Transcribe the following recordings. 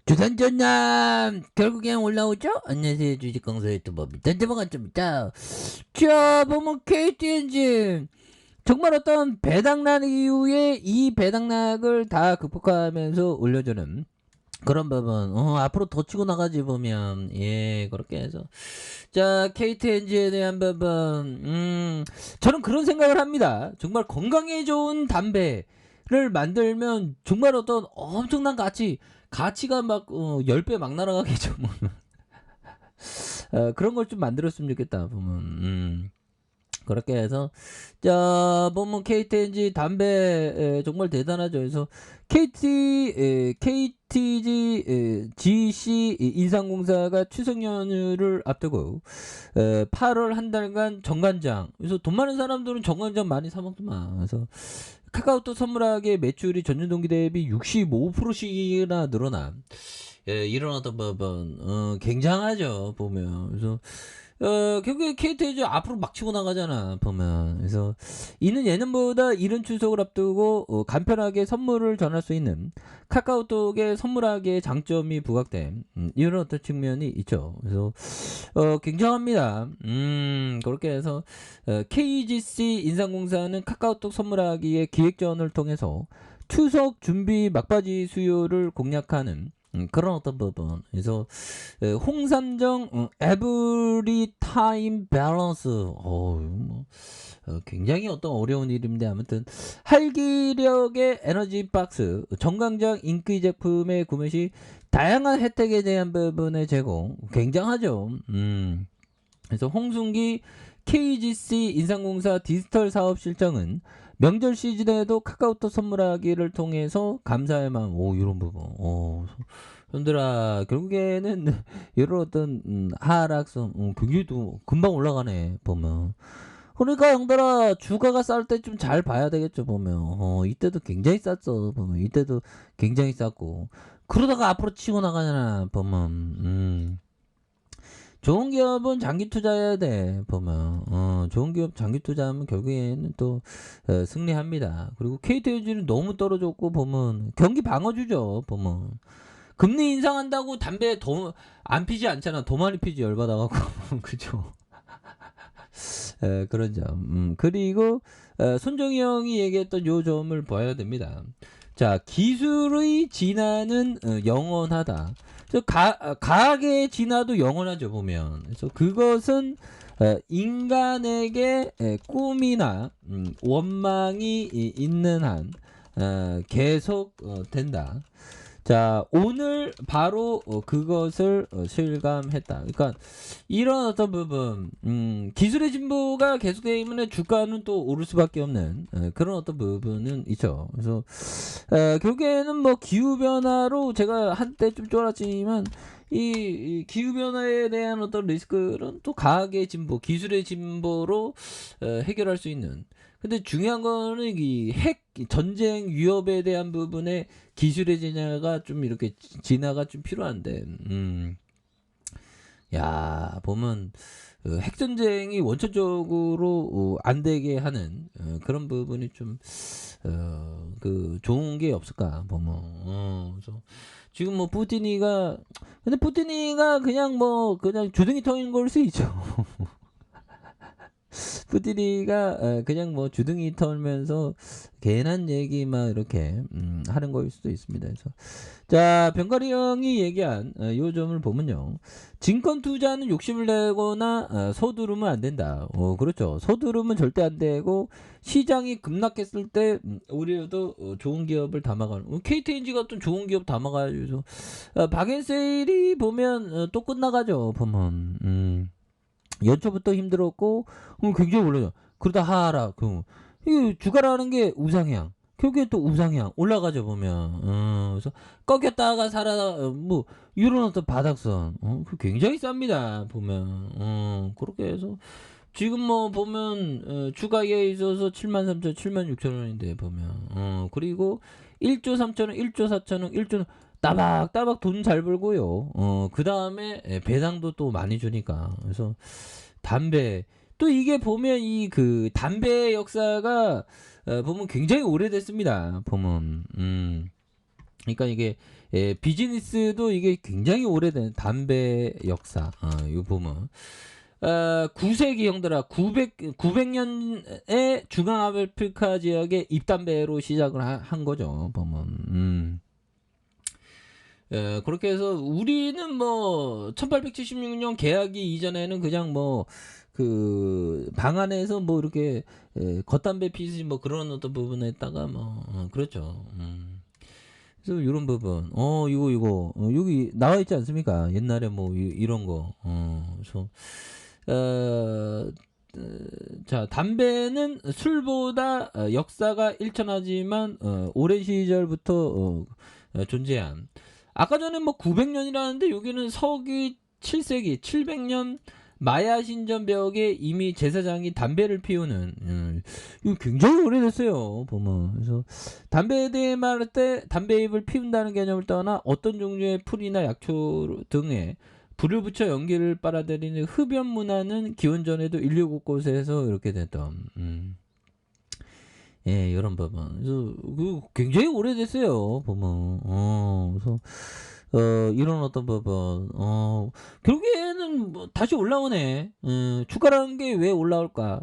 주단전남 결국엔 올라오죠? 안녕하세요, 주식강사 유튜버 미단대방간점입니다. 자, 보면 KT엔진 정말 어떤 배당락 이후에 이 배당락을 다 극복하면서 올려주는 그런 부분. 앞으로 더 치고 나가지 보면 그렇게 해서 자, KT엔진에 대한 부분. 저는 그런 생각을 합니다. 정말 건강에 좋은 담배를 만들면 정말 어떤 엄청난 가치가 막 10배 막 날아가겠죠. 뭐. 그런 걸 좀 만들었으면 좋겠다 보면. 그렇게 해서 자, 보면 KTNG 담배 정말 대단하죠. 그래서 KTG GC 인상공사가 추석 연휴를 앞두고 8월 한 달간 정관장. 그래서 돈 많은 사람들은 정관장 많이 사 먹더만. 그래서 카카오톡 선물하기에 매출이 전년 동기 대비 65%씩이나 늘어난 이런 어떤 부분 굉장하죠 보면. 그래서 결국에 KTG 앞으로 막 치고 나가잖아 보면. 그래서 이는 예년보다 이른 추석을 앞두고 간편하게 선물을 전할 수 있는 카카오톡의 선물하기의 장점이 부각된 이런 어떤 측면이 있죠. 그래서 굉장합니다. 그렇게 해서 KGC 인상공사는 카카오톡 선물하기의 기획전을 통해서 추석 준비 막바지 수요를 공략하는 그런 어떤 부분. 그래서 홍삼정 에브리 타임 밸런스 굉장히 어떤 어려운 이름인데 아무튼 활기력의 에너지 박스 정강장 인기 제품의 구매 시 다양한 혜택에 대한 부분의 제공 굉장하죠. 그래서 홍순기 KGC 인상공사 디지털 사업 실장은 명절 시즌에도 카카오톡 선물하기를 통해서 감사의 마음 이런 부분 형들아 결국에는 이런 어떤 하락성 경기도 금방 올라가네 보면. 그러니까 형들아 주가가 쌀 때 좀 잘 봐야 되겠죠 보면. 이때도 굉장히 쌌어 보면. 이때도 굉장히 쌌고 그러다가 앞으로 치고 나가잖아 보면. 좋은 기업은 장기 투자해야 돼 보면. 좋은 기업 장기 투자하면 결국에는 또 승리합니다. 그리고 KTNG는 너무 떨어졌고 보면 경기 방어주죠 보면. 금리 인상한다고 담배 더 안 피지 않잖아. 더 많이 피지 열받아갖고 그죠. 그런 점. 그리고 손정희 형이 얘기했던 요 점을 봐야 됩니다. 자, 기술의 진화는 영원하다. 과학의 진화도 영원하죠 보면. 그래서 그것은 인간에게 꿈이나 원망이 있는 한 계속 된다. 자, 오늘 바로 그것을 실감했다. 그러니까 이런 어떤 부분, 기술의 진보가 계속되면 주가는 또 오를 수밖에 없는 그런 어떤 부분은 있죠. 그래서 결국에는 뭐 기후 변화로 제가 한때 좀 쫄았지만 이 기후 변화에 대한 어떤 리스크는 또 과학의 진보, 기술의 진보로 해결할 수 있는. 근데 중요한 거는 이 핵 전쟁 위협에 대한 부분에 기술의 진화가 좀 이렇게 진화가 좀 필요한데, 야 보면 핵 전쟁이 원천적으로 안 되게 하는 그런 부분이 좀 그 좋은 게 없을까 보면. 그래서 지금 뭐 근데 푸틴이가 그냥 주둥이 ton인 걸 수 있죠. 푸디리가 그냥 뭐 주둥이 털면서 괜한 얘기 막 이렇게 하는 거일 수도 있습니다. 그래서 자, 병가리 형이 얘기한 요 점을 보면요. 증권 투자는 욕심을 내거나 서두르면 안 된다. 그렇죠. 서두르면 절대 안 되고 시장이 급락했을 때 오히려도 좋은 기업을 담아가는. KTNG가 또 좋은 기업 담아가지고 박앤세일이 보면 또 끝나가죠. 보면. 연초부터 힘들었고 굉장히 올라요. 그러다 하락. 이 주가라는 게 우상향. 결국에 또 우상향 올라가죠 보면. 그래서 꺾였다가 뭐 이런 어떤 바닥선. 굉장히 쌉니다 보면. 그렇게 해서 지금 뭐 보면 주가에 있어서 73,000, 76,000원인데 보면. 그리고 1조 3천원, 1조 4천원, 1조 따박따박 돈 잘 벌고요. 그 다음에 배당도 또 많이 주니까. 그래서 담배 또 이게 보면 이 그 담배 역사가 보면 굉장히 오래됐습니다. 보면 그러니까 이게 비즈니스도 이게 굉장히 오래된 담배 역사. 이거 보면 9세기 형들아 900년에 중앙아프리카 지역의 잎담배로 시작을 한 거죠. 보면. 그렇게 해서 우리는 뭐 1876년 개하기 이전에는 그냥 뭐 그 방 안에서 뭐 이렇게 겉담배 피우지 뭐 그런 어떤 부분에다가 뭐 그렇죠. 그래서 이런 부분 이거 여기 나와 있지 않습니까? 옛날에 뭐 이런 거. 그래서 어, 자, 담배는 술보다 역사가 일천하지만 오랜 시절부터 존재한. 아까 전에 뭐 900년이라는데 여기는 서기 7세기 700년 마야 신전벽에 이미 제사장이 담배를 피우는 이거 굉장히 오래됐어요. 보면. 그래서 담배에 대해 말할 때 담배 잎을 피운다는 개념을 떠나 어떤 종류의 풀이나 약초 등에 불을 붙여 연기를 빨아들이는 흡연 문화는 기원 전에도 인류 곳곳에서 이렇게 됐던 이런 부분. 그래서 굉장히 오래됐어요. 보면. 그래서 이런 어떤 부분. 결국에는 뭐 다시 올라오네. 주가라는 게 왜 올라올까?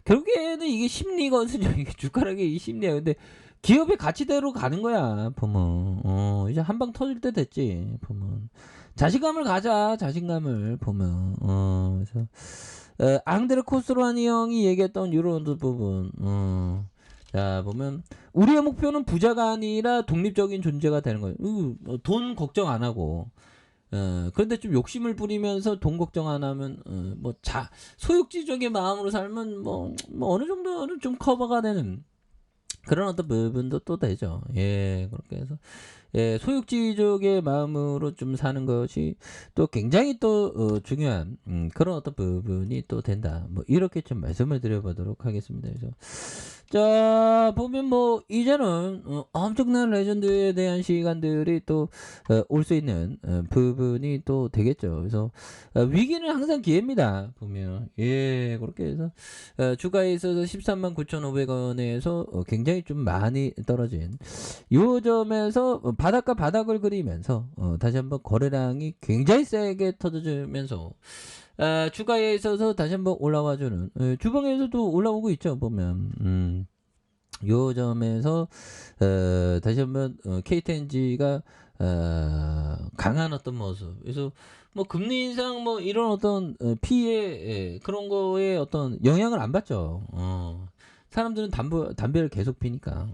결국에는 이게 심리거든요. 이게 주가라는 게 심리야. 근데 기업의 가치대로 가는 거야. 보면. 이제 한 방 터질 때 됐지. 보면. 자신감을 가자. 자신감을 보면. 그래서 앙드레 코스로아니 형이 얘기했던 이런 부분. 자, 보면 우리의 목표는 부자가 아니라 독립적인 존재가 되는 거예요. 돈 걱정 안 하고. 그런데 좀 욕심을 부리면서 돈 걱정 안 하면 소욕지적인 마음으로 살면 뭐 어느 정도는 좀 커버가 되는 그런 어떤 부분도 또 되죠. 그렇게 해서 소육지족의 마음으로 좀 사는 것이 또 굉장히 또 중요한 그런 어떤 부분이 또 된다. 뭐 이렇게 좀 말씀을 드려보도록 하겠습니다. 그래서 자, 보면 뭐 이제는 엄청난 레전드에 대한 시간들이 또 올 수 있는 부분이 또 되겠죠. 그래서 위기는 항상 기회입니다. 보면 그렇게 해서 주가에 있어서 13만 9,500원에서 굉장히 좀 많이 떨어진 요 점에서 바닥과 바닥을 그리면서 다시 한번 거래량이 굉장히 세게 터져주면서 주가에 있어서 다시 한번 올라와주는 주봉에서도 올라오고 있죠. 보면 요 점에서 다시 한번 KTNG가 강한 어떤 모습. 그래서 뭐 금리 인상 뭐 이런 어떤 피해 그런 거에 어떤 영향을 안 받죠. 사람들은 담배를 계속 피니까.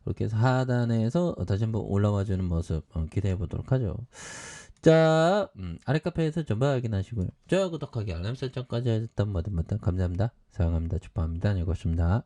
그렇게 해서 하단에서 다시 한번 올라와주는 모습 기대해 보도록 하죠. 자, 아래 카페에서 전부 확인하시고요. 좋아요, 구독하기, 알람 설정까지 해줬던 모든 분들 감사합니다. 사랑합니다. 축복합니다. 안녕히 계십니다.